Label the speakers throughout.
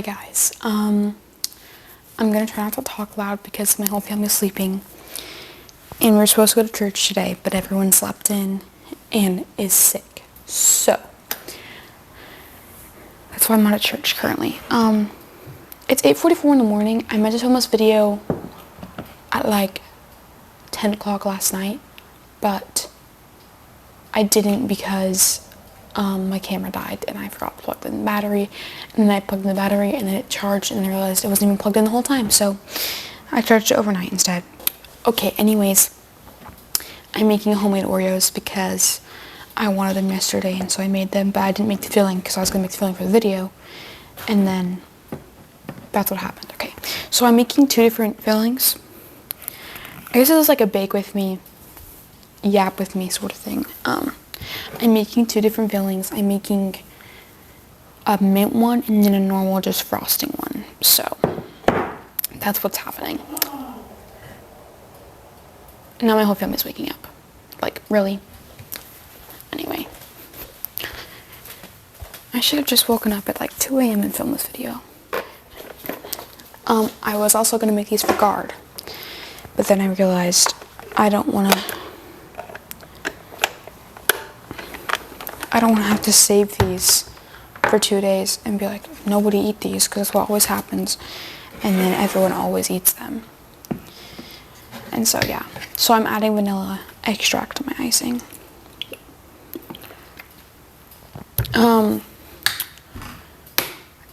Speaker 1: guys, I'm gonna try not to talk loud because my whole family's sleeping and we're supposed to go to church today, but everyone slept in and is sick, so that's why I'm not at church currently. It's 8:44 in the morning. I meant to film this video at like 10 o'clock last night, but I didn't because my camera died and I forgot to plug in the battery, and then I plugged in the battery and then it charged and I realized it wasn't even plugged in the whole time, so I charged it overnight instead. Okay, anyways, I'm making homemade Oreos because I wanted them yesterday, and so I made them, but I didn't make the filling because I was going to make the filling for the video, and then that's what happened. Okay, so I'm making two different fillings. I guess this is like a bake with me, yap with me sort of thing. I'm making two different fillings. I'm making a mint one and then a normal just frosting one. So that's what's happening. Now my whole family's waking up. Like, really? Anyway. I should have just woken up at like 2 a.m. and filmed this video. I was also going to make these for guard, but then I realized I don't want to have to save these for 2 days and be like, nobody eat these, because that's what always happens, and then everyone always eats them. And so yeah, so I'm adding vanilla extract to my icing.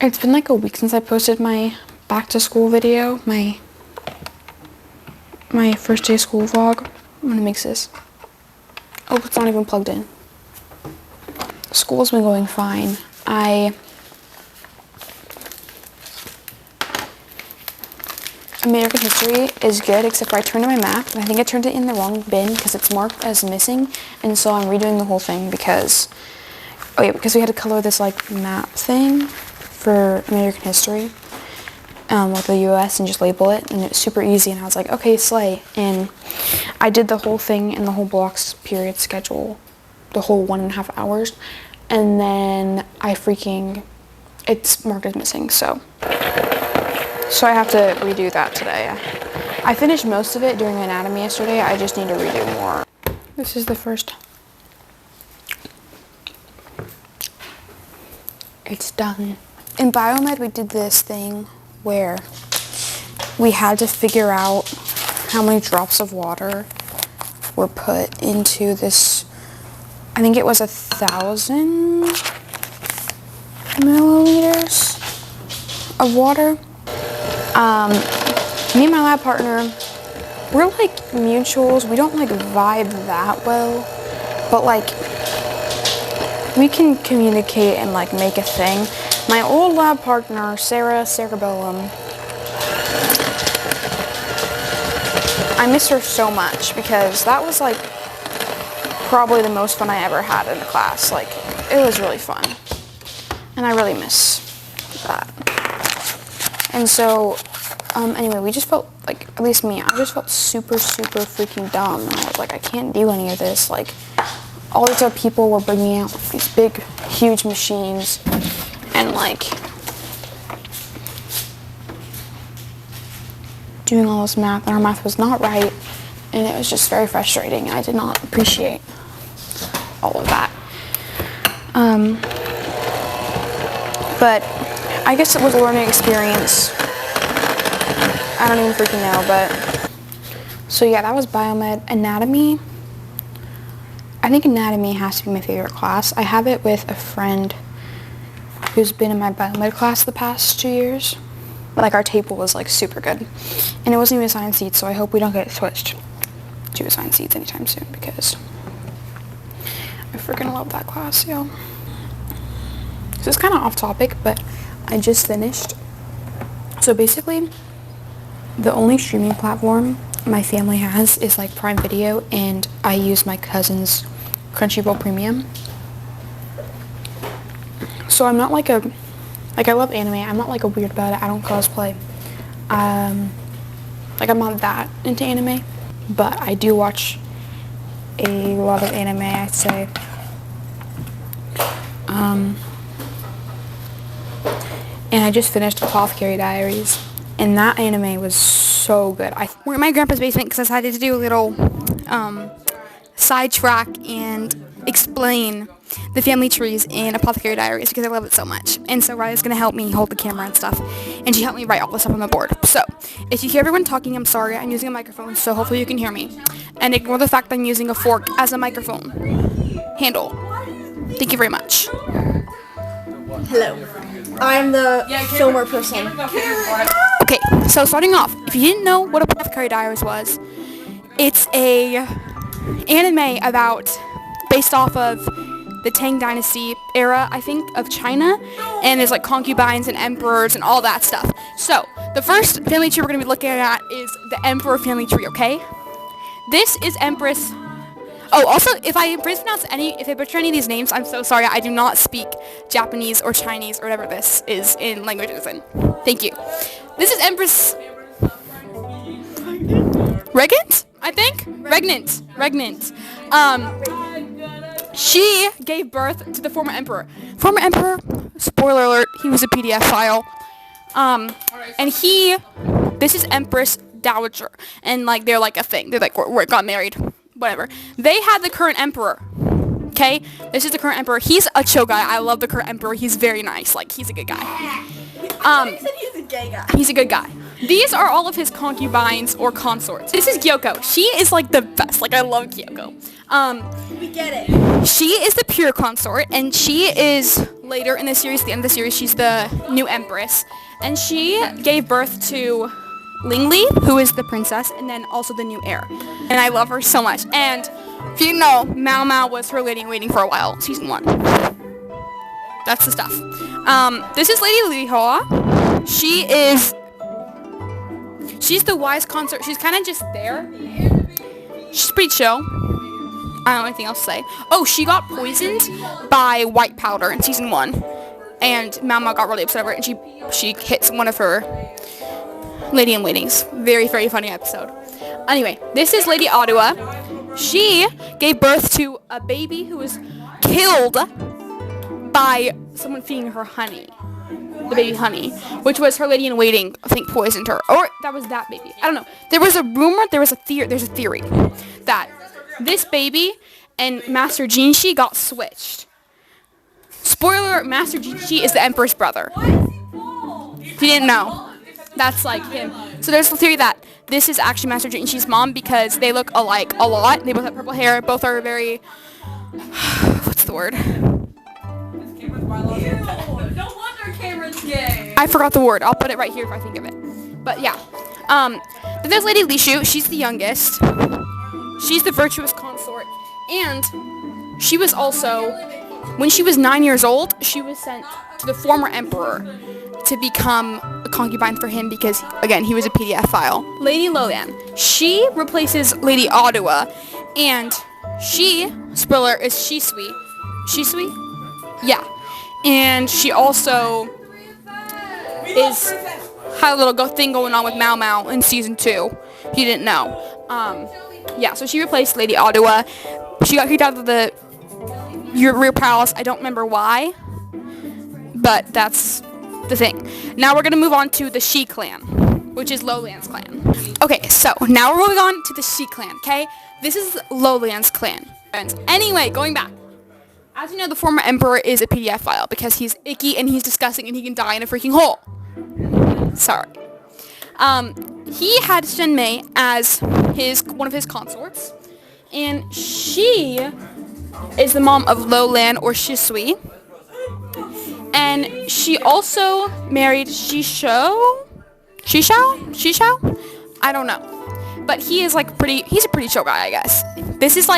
Speaker 1: It's been like a week since I posted my back to school video, my first day of school vlog. I'm gonna mix this. Oh, it's not even plugged in. School's been going fine. American history is good, except for I turned in my map, and I think I turned it in the wrong bin because it's marked as missing, and so I'm redoing the whole thing because, oh yeah, because we had to color this like map thing for American history, with the US, and just label it, and it was super easy, and I was like, okay, slay, and I did the whole thing in the whole blocks period schedule, the whole 1.5 hours, and then it's marked as missing, so I have to redo that today. I finished most of it during anatomy yesterday. I just need to redo more. This is the first. It's done. In biomed, we did this thing where we had to figure out how many drops of water were put into this. I think it was 1,000 milliliters of water. Me and my lab partner, we're like mutuals. We don't like vibe that well, but like we can communicate and like make a thing. My old lab partner, Sarah Cerebellum, I miss her so much because that was like probably the most fun I ever had in a class. Like, it was really fun, and I really miss that. And so, anyway, we just felt like, at least me, I just felt super freaking dumb, and I was like, I can't do any of this. Like, all these other people were bringing out these big, huge machines, and like doing all this math, and our math was not right, and it was just very frustrating, and I did not appreciate all of that. But I guess it was a learning experience. I don't even freaking know, but so yeah, that was biomed. Anatomy, I think anatomy has to be my favorite class. I have it with a friend who's been in my biomed class the past 2 years. Like, our table was like super good, and it wasn't even assigned seats, so I hope we don't get switched to assigned seats anytime soon because I freaking love that class, yo. So it's kind of off topic, but I just finished. So basically, the only streaming platform my family has is like Prime Video, and I use my cousin's Crunchyroll Premium. So I'm not like I love anime. I'm not like a weird about it. I don't cosplay. Like, I'm not that into anime, but I do watch a lot of anime, I'd say. and I just finished Apothecary Diaries, and that anime was so good. We're in my grandpa's basement because I decided to do a little sidetrack and explain the family trees in Apothecary Diaries because I love it so much. And so Raya's going to help me hold the camera and stuff, and she helped me write all the stuff on the board. So if you hear everyone talking, I'm sorry. I'm using a microphone, so hopefully you can hear me. And ignore the fact that I'm using a fork as a microphone handle. Thank you very much.
Speaker 2: Hello. I'm the filmer person.
Speaker 1: Okay, so starting off, if you didn't know what Apothecary Diaries was, it's a anime based off of the Tang Dynasty era, I think, of China, and there's like concubines and emperors and all that stuff. So the first family tree we're going to be looking at is the Emperor family tree, okay? This is Empress. Oh, also, if I butcher any of these names, I'm so sorry. I do not speak Japanese or Chinese or whatever this is in languages in. Thank you. This is Empress Regent, I think? Regnant. She gave birth to the former emperor. Former emperor, spoiler alert, he was a PDF file. This is Empress Dowager, and like they're like a thing. They're like we got married. Whatever. They had the current emperor. Okay? This is the current emperor. He's a chill guy. I love the current emperor. He's very nice. Like, he's a good guy.
Speaker 2: He said he's a gay guy.
Speaker 1: He's a good guy. These are all of his concubines or consorts. This is Gyoko. She is like the best. Like, I love Gyoko.
Speaker 2: We get it.
Speaker 1: She is the pure consort, and she is later in the series, the end of the series, she's the new empress. And she gave birth to Lingli, who is the princess, and then also the new heir. And I love her so much. And if you know, Mao Mao was her lady in waiting for a while, season 1. That's the stuff. This is Lady Li Hoa. She's the wise consort. She's kind of just there. She's pretty chill. I don't know anything else to say. Oh, she got poisoned by white powder in season 1. And Mao Mao got really upset over it, and she hits one of her Lady in Waiting's. Very, very funny episode. Anyway, this is Lady Ottawa. She gave birth to a baby who was killed by someone feeding her honey. The baby honey, which was her Lady in Waiting, I think, poisoned her. Or that was that baby. I don't know. There was a rumor, there's a theory that this baby and Master Jinshi got switched. Spoiler, Master Jinshi is the Emperor's brother. If you didn't know. That's like him. So there's the theory that this is actually Master Jinshi's mom because they look alike a lot. They both have purple hair. Both are very... What's the word?
Speaker 2: No wonder Cameron's gay.
Speaker 1: I forgot the word. I'll put it right here if I think of it. But yeah. Then there's Lady Lishu. She's the youngest. She's the virtuous consort. And she was also... When she was 9 years old, she was sent to the former emperor to become a concubine for him because, again, he was a PDF file. Lady Lolan. She replaces Lady Ottawa, and she, spoiler, is Shisui. Shisui? Yeah. And she also had a little thing going on with Mao Mao in season 2, if you didn't know. Yeah, so she replaced Lady Ottawa. She got kicked out of the rear palace. I don't remember why, but that's the thing. Now we're going to move on to the Shi clan, which is Lowland's clan. Okay, so now we're moving on to the Shi clan, okay? This is Lowland's clan. Anyway, going back. As you know, the former emperor is a PDF file because he's icky and he's disgusting and he can die in a freaking hole. Sorry. He had Shenmei as one of his consorts, and she is the mom of Lowland or Shisui. And she also married Shishao? I don't know. But he is like he's a pretty chill guy, I guess. He's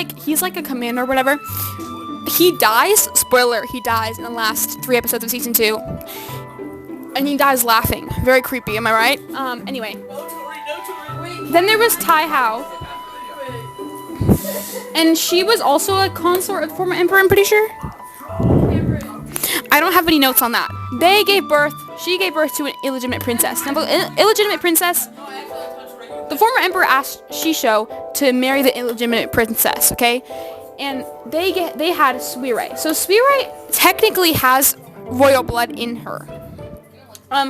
Speaker 1: like a commander or whatever. He dies, spoiler, he dies in the last 3 episodes of season 2. And he dies laughing. Very creepy, am I right? Anyway. Then there was Tai Hao. And she was also a consort of the former emperor, I'm pretty sure. I don't have any notes on that. She gave birth to an illegitimate princess. Now, the illegitimate princess, the former emperor asked Shisho to marry the illegitimate princess, okay? And they had Suirei. So Suirei technically has royal blood in her.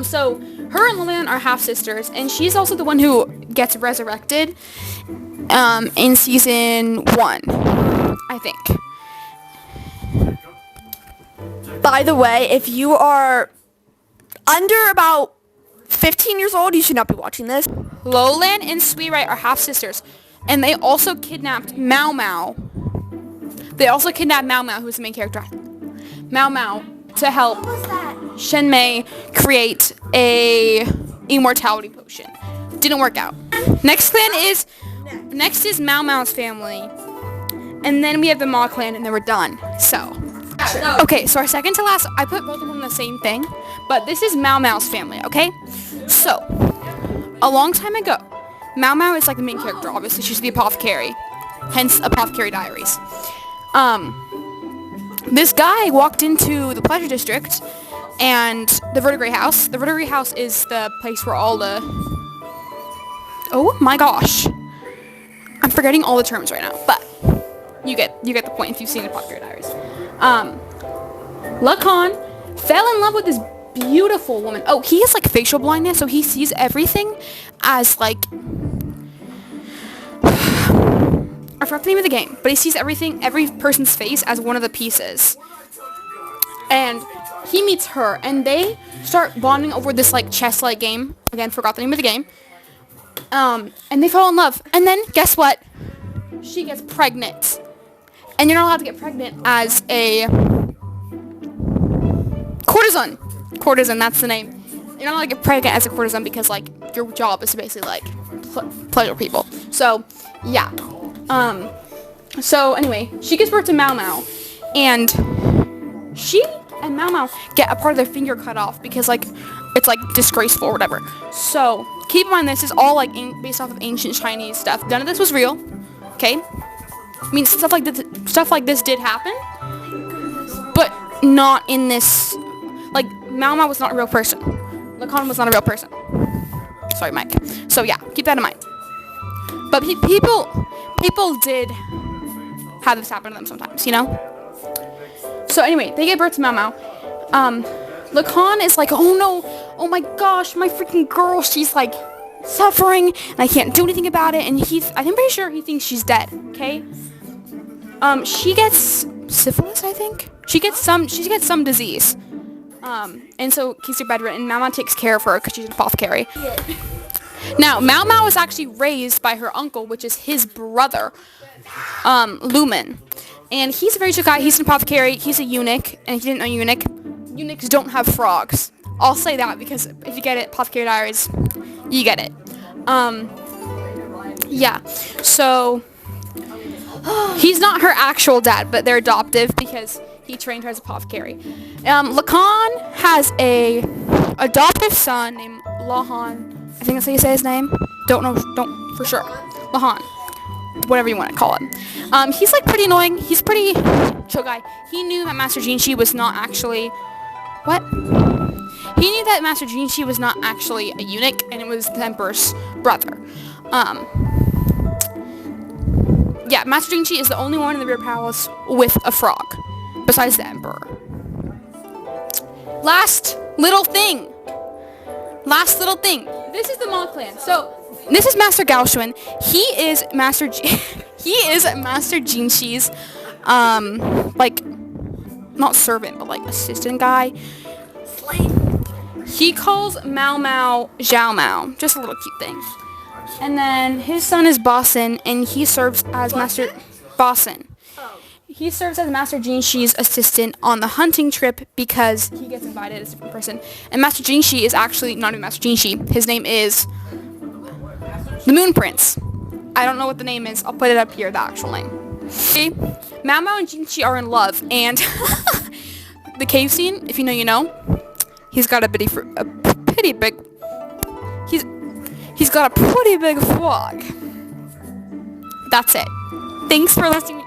Speaker 1: So her and Lillian are half sisters, and she's also the one who gets resurrected in season 1, I think.
Speaker 2: By the way, if you are under about 15 years old, you should not be watching this.
Speaker 1: Lowland and Sweetright are half sisters, and they also kidnapped Mau Mau. They also kidnapped Mau Mau, who's the main character. Mau Mau, to help Shenmei create a immortality potion. Didn't work out. Next is Mau Mau's family, and then we have the Ma clan, and then we're done. So. Okay, so our second to last, I put both of them in the same thing, but this is Mau Mau's family, okay? So, a long time ago, Mau Mau is like the main character, obviously. She's the apothecary, hence Apothecary Diaries. This guy walked into the Pleasure District and the Verdigris House. The Verdigris House is the place where all the... Oh my gosh. I'm forgetting all the terms right now, but you get the point if you've seen Apothecary Diaries. Lacan fell in love with this beautiful woman. Oh, he has like facial blindness, so he sees everything as like... I forgot the name of the game, but he sees every person's face as one of the pieces. And he meets her, and they start bonding over this like chess-like game. Again, forgot the name of the game. And they fall in love. And then, guess what? She gets pregnant. And you're not allowed to get pregnant as a courtesan. Courtesan, that's the name. You're not allowed to get pregnant as a courtesan because, like, your job is to basically, like, pleasure people. So, yeah. So, anyway, she gives birth to Mau Mau. And she and Mau Mau get a part of their finger cut off because, like, it's, like, disgraceful or whatever. So, keep in mind this is all, like, based off of ancient Chinese stuff. None of this was real. Okay? I mean, stuff like this did happen, but not in this. Like, Mau Mau was not a real person. Lacan was not a real person. Sorry, Mike. So yeah, keep that in mind. But people did have this happen to them sometimes, you know. So anyway, they gave birth to Mau Mau. Lacan is like, oh no, oh my gosh, my freaking girl, she's like suffering, and I can't do anything about it. And I'm pretty sure he thinks she's dead. Okay. She gets syphilis, I think. She gets some disease. And so keeps her bedridden, and Mau Mau takes care of her because she's an apothecary. Yeah. Now, Mau Mau was actually raised by her uncle, which is his brother, Lumen. And he's a very good guy. He's an apothecary. He's a eunuch, and if you didn't know eunuchs don't have frogs. I'll say that because if you get it, Apothecary Diaries, you get it. Yeah. So... he's not her actual dad, but they're adoptive because he trained her as apothecary. Lacan has a adoptive son named Lahan. I think that's how you say his name. Don't for sure. Lahan. Whatever you want to call him. He's like pretty annoying. He's pretty chill guy. He knew that Master Jinshi was not actually... What? He knew that Master Jinshi was not actually a eunuch, and it was the Emperor's brother. Yeah, Master Jinshi is the only one in the rear palace with a frog, besides the Emperor. Last little thing. This is the Ma clan. So, this is Master Gaoshuan. He is Master Jinshi's, like, not servant, but like assistant guy. He calls Mau Mau Zhao Mau. Just a little cute thing. And then his son is Bossen, and he serves as Master Bossen. He serves as Master Jinshi's assistant on the hunting trip because he gets invited as a different person. And Master Jinshi is actually not even Master Jinshi. His name is the Moon Prince. I don't know what the name is. I'll put it up here, the actual name. Okay. Mau Mau and Jinshi are in love, and the cave scene, if you know, you know. He's got a pretty big. He's got a pretty big frog. That's it. Thanks for listening.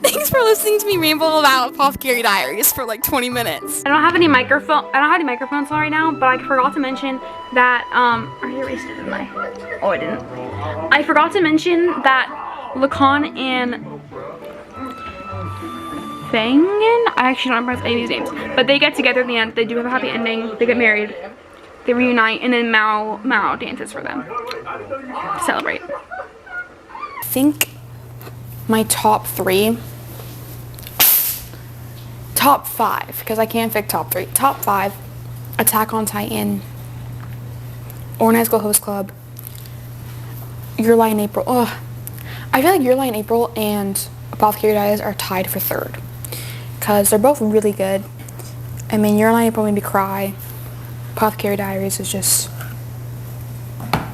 Speaker 1: Thanks for listening to me ramble about Apothecary Diaries for like 20 minutes. I don't have any microphones on right now, but I forgot to mention that I erased it, didn't I? Oh, I didn't. I forgot to mention that Lacan and Thangen? I actually don't remember any of these names. But they get together at the end. They do have a happy ending. They get married. They reunite, and then Mao dances for them to celebrate. I think my top 5, because I can't pick top 3. Top 5, Attack on Titan, Orange High School Host Club, Your Lie in April. Ugh. I feel like Your Lie in April and Apothecary Diaries are tied for 3rd, because they're both really good. I mean, Your Lie in April made me cry. Apothecary Diaries is just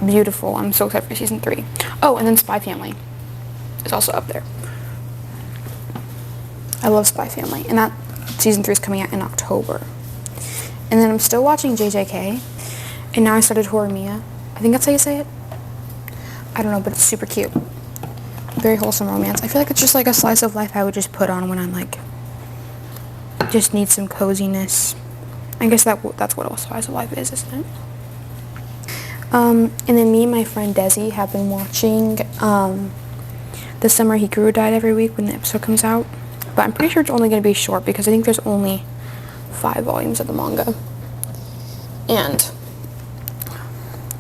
Speaker 1: beautiful. I'm so excited for season 3. Oh, and then Spy Family is also up there. I love Spy Family, and that season 3 is coming out in October. And then I'm still watching JJK, and now I started Horror Mia. I think that's how you say it. I don't know, but it's super cute. Very wholesome romance. I feel like it's just like a slice of life I would just put on when I'm like, just need some coziness. I guess that's what a slice of life is, isn't it? And then me and my friend Desi have been watching The Summer Hikaru Died every week when the episode comes out. But I'm pretty sure it's only going to be short because I think there's only 5 volumes of the manga. And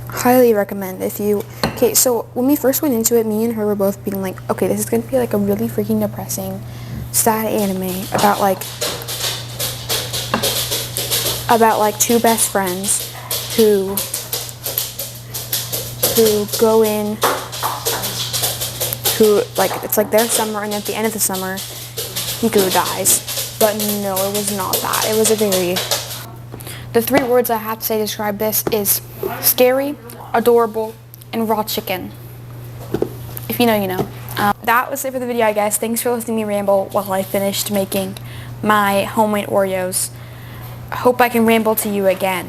Speaker 1: highly recommend if you... Okay, so when we first went into it, me and her were both being like, okay, this is going to be like a really freaking depressing, sad anime about like 2 best friends who go in, who like, it's like their summer, and at the end of the summer Hikaru dies. But no, it was not that. It was a very... The 3 words I have to say to describe this is scary, adorable, and raw chicken. If you know, you know. That was it for the video, I guess. Thanks for listening to me ramble while I finished making my homemade Oreos. I hope I can ramble to you again.